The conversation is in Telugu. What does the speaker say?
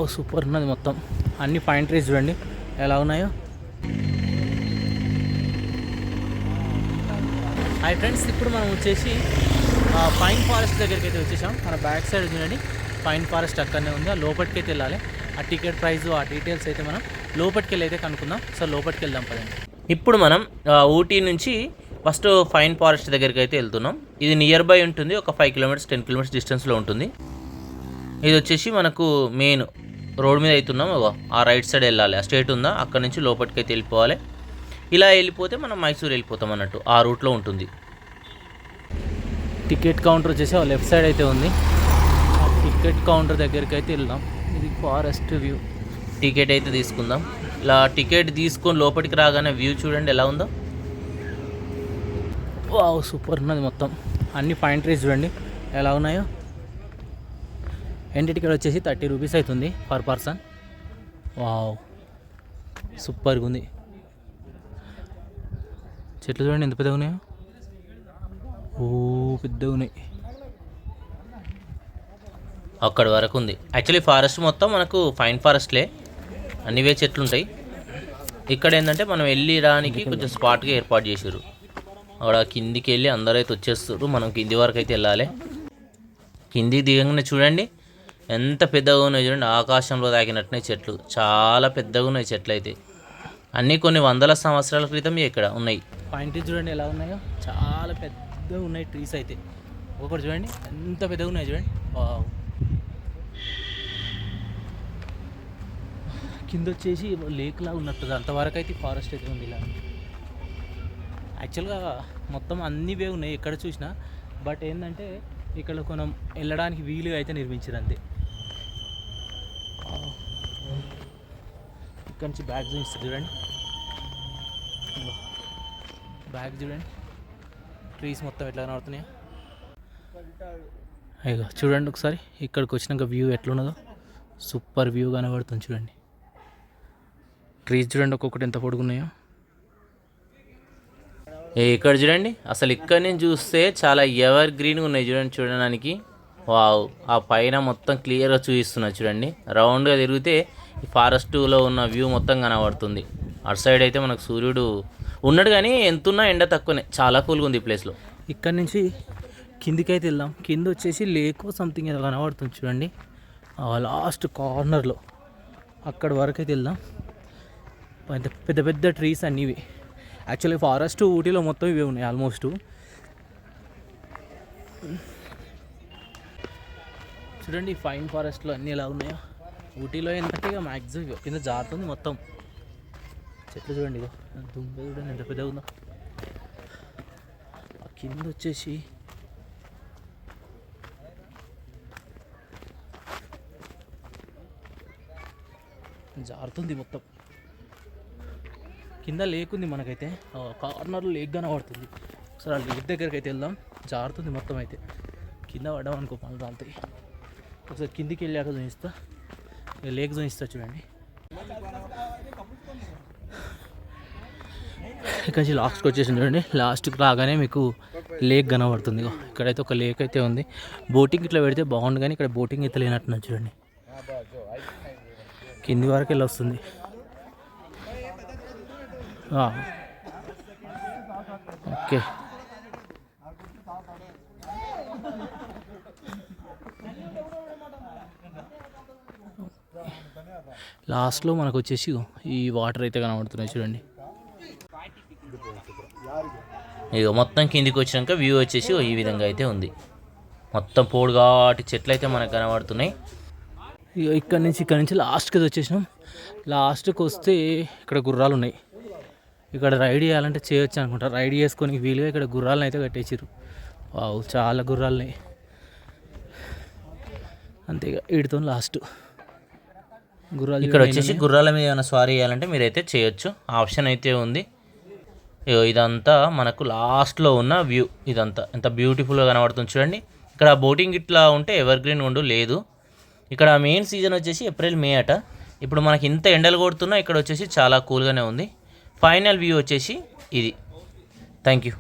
వావ్ సూపర్ ఉన్నది మొత్తం. అన్ని పైన్ ట్రీస్ చూడండి ఎలా ఉన్నాయో. హాయ్ ఫ్రెండ్స్, ఇప్పుడు మనం వచ్చేసి పైన్ ఫారెస్ట్ దగ్గరికి అయితే వచ్చేసాం. మన బ్యాక్ సైడ్ చూడండి పైన్ ఫారెస్ట్ అక్కడనే ఉంది. ఆ లోపలికి అయితే వెళ్ళాలి. ఆ టికెట్ ప్రైస్ ఆ డీటెయిల్స్ అయితే మనం లోపలికి వెళ్ళి అయితే కనుక్కుందాం. సో లోపలికి వెళ్దాం పదండి. ఇప్పుడు మనం ఊటీ నుంచి ఫస్ట్ పైన్ ఫారెస్ట్ దగ్గరికి అయితే వెళ్తున్నాం. ఇది నియర్ బై ఉంటుంది, ఒక 5 కిలోమీటర్స్ 10 కిలోమీటర్స్ డిస్టెన్స్లో ఉంటుంది. ఇది వచ్చేసి మనకు మెయిన్ రోడ్ మీద అవుతున్నాం. ఆ రైట్ సైడ్ వెళ్ళాలి, ఆ స్ట్రేట్ ఉందా అక్కడ నుంచి లోపలికి అయితే వెళ్ళిపోవాలి. ఇలా వెళ్ళిపోతే మనం మైసూర్ వెళ్ళిపోతాం అన్నట్టు, ఆ రూట్లో ఉంటుంది. టికెట్ కౌంటర్ వచ్చేసి లెఫ్ట్ సైడ్ అయితే ఉంది. ఆ టికెట్ కౌంటర్ దగ్గరికి అయితే వెళ్దాం. ఇది ఫారెస్ట్ వ్యూ. టికెట్ అయితే తీసుకుందాం. ఇలా టికెట్ తీసుకొని లోపలికి రాగానే వ్యూ చూడండి ఎలా ఉందో. వావ్ సూపర్ ఉన్నది మొత్తం. అన్ని పైన్ ట్రీస్ చూడండి ఎలా ఉన్నాయో. ఎంట్రీ టికెట్ వచ్చేసి 30 రూపీస్ అవుతుంది పర్ పర్సన్. వావ్ సూపర్గా ఉంది. చెట్లు చూడండి ఎంత పెద్దగా ఉన్నాయో. ఓ పెద్దగా ఉన్నాయి. అక్కడి వరకు ఉంది. యాక్చువల్లీ ఫారెస్ట్ మొత్తం మనకు ఫైన్ ఫారెస్ట్లే, అన్నివే చెట్లు ఉంటాయి. ఇక్కడ ఏంటంటే మనం వెళ్ళి రానికి కొంచెం స్పాట్గా ఏర్పాటు చేసారు. అక్కడ కిందికి వెళ్ళి అందరూ అయితే వచ్చేస్తారు. మనం కింది వరకు అయితే వెళ్ళాలి. కిందికి దిగంగానే చూడండి ఎంత పెద్దగా ఉన్నాయి చూడండి. ఆకాశంలో తాకినట్టునే చెట్లు, చాలా పెద్దగా ఉన్నాయి చెట్లు అయితే. అన్నీ కొన్ని వందల సంవత్సరాల క్రితం ఇక్కడ ఉన్నాయి. పైన్ ట్రీస్ చూడండి ఎలా ఉన్నాయో, చాలా పెద్దగా ఉన్నాయి ట్రీస్ అయితే. ఒకటి చూడండి ఎంత పెద్దగా ఉన్నాయి చూడండి. వావ్. కింద వచ్చేసి లేక్ లాగా ఉన్నట్టుగా అంతవరకు అయితే ఫారెస్ట్ అయితే ఉంది. ఇలా యాక్చువల్గా మొత్తం అన్ని వే ఉన్నాయి ఎక్కడ చూసినా. బట్ ఏంటంటే ఇక్కడ మనం వెళ్ళడానికి వీలుగా అయితే నిర్మించారు అంతే. ఇక్కడ నుంచి బ్యాగ్ చూపిస్తుంది చూడండి. బ్యాగ్ చూడండి ట్రీస్ మొత్తం ఎట్లా కనబడుతున్నాయో. అయ్యో చూడండి ఒకసారి ఇక్కడికి వచ్చినాక వ్యూ ఎట్లున్నదో. సూపర్ వ్యూ కనబడుతుంది చూడండి. ట్రీస్ చూడండి ఒక్కొక్కటి ఎంత పొడుగున్నాయో. ఇక్కడ చూడండి అసలు ఇక్కడ నుంచి చూస్తే చాలా ఎవర్ గ్రీన్గా ఉన్నాయి చూడండి చూడడానికి. వావ్. ఆ పైన మొత్తం క్లియర్గా చూపిస్తున్నారు చూడండి. రౌండ్గా తిరిగితే ఈ ఫారెస్ట్లో ఉన్న వ్యూ మొత్తం కనబడుతుంది. అటు సైడ్ అయితే మనకు సూర్యుడు ఉన్నాడు కానీ ఎంతున్నా ఎండ తక్కువనే. చాలా కూల్గా ఉంది ఈ ప్లేస్లో. ఇక్కడ నుంచి కిందికి అయితే వెళ్దాం. కింద వచ్చేసి లేకో సంథింగ్ ఏదో కనబడుతుంది చూడండి. లాస్ట్ కార్నర్లో అక్కడ వరకు అయితే వెళ్దాం. పెద్ద పెద్ద ట్రీస్ అన్నీ ఇవి. యాక్చువల్లీ ఫారెస్ట్ ఊటీలో మొత్తం ఇవే ఉన్నాయి ఆల్మోస్ట్. చూడండి ఫైన్ ఫారెస్ట్లో అన్నీ ఎలా ఉన్నాయో. ఊటీలో ఏంటంటే ఇక మ్యాక్సిమం కింద జారుతుంది మొత్తం. చెట్లు చూడండి ఇగో, దుంప చూడండి ఎంత పెద్దగా ఉందో. కింద వచ్చేసి జారుతుంది మొత్తం. కింద లేక్ ఉంది మనకైతే, కార్నర్లో లేక్ కనబడుతుంది. ఒకసారి ఆ లేక్ దగ్గరికి అయితే వెళ్దాం. జారుతుంది మొత్తం అయితే. కింద పడ్డాం అనుకో పనులు రాలుతాయి. ఒకసారి కిందికి వెళ్ళాక చూపిస్తా, లేక్ చూపిస్తా చూడండి. ఇక్కడ నుంచి లాస్ట్కి వచ్చేసి చూడండి. లాస్ట్కి రాగానే మీకు లేక్ కనబడుతుంది. ఇక్కడైతే ఒక లేక్ అయితే ఉంది. బోటింగ్ ఇట్లా పెడితే బాగుండు కానీ ఇక్కడ బోటింగ్ అయితే లేనట్టున్నా చూడండి. కింది వరకు వెళ్ళి వస్తుంది. ఓకే లాస్ట్లో మనకు వచ్చేసి ఈ వాటర్ అయితే కనబడుతున్నాయి చూడండి. ఇక మొత్తం కిందికి వచ్చినాక వ్యూ వచ్చేసి ఈ విధంగా అయితే ఉంది. మొత్తం పోడుగాటి చెట్లు అయితే మనకు కనబడుతున్నాయి. ఇక్కడ నుంచి లాస్ట్కి వచ్చేసినాం. లాస్ట్కి వస్తే ఇక్కడ గుర్రాలు ఉన్నాయి. ఇక్కడ రైడ్ చేయాలంటే చేయొచ్చు అనుకుంటా. రైడ్ చేసుకొని వీలుగా ఇక్కడ గుర్రాలను అయితే కట్టేసారు. వావ్ చాలా గుర్రాలున్నాయి. అంతేగా వీటితో లాస్ట్ గుర్రాలు. ఇక్కడ వచ్చేసి గుర్రాల మీద ఏమైనా స్వారీ చేయాలంటే మీరైతే చేయొచ్చు, ఆప్షన్ అయితే ఉంది. ఇదంతా మనకు లాస్ట్లో ఉన్న వ్యూ. ఇదంతా ఎంత బ్యూటిఫుల్గా కనబడుతుంది చూడండి. ఇక్కడ బోటింగ్ ఇట్లా ఉంటే ఎవర్ గ్రీన్ ఉండు లేదు. ఇక్కడ మెయిన్ సీజన్ వచ్చేసి ఏప్రిల్ మే అట. ఇప్పుడు మనకి ఇంత ఎండలు కొడుతున్నా ఇక్కడ వచ్చేసి చాలా కూల్గానే ఉంది. ఫైనల్ వ్యూ వచ్చేసి ఇది. Thank you.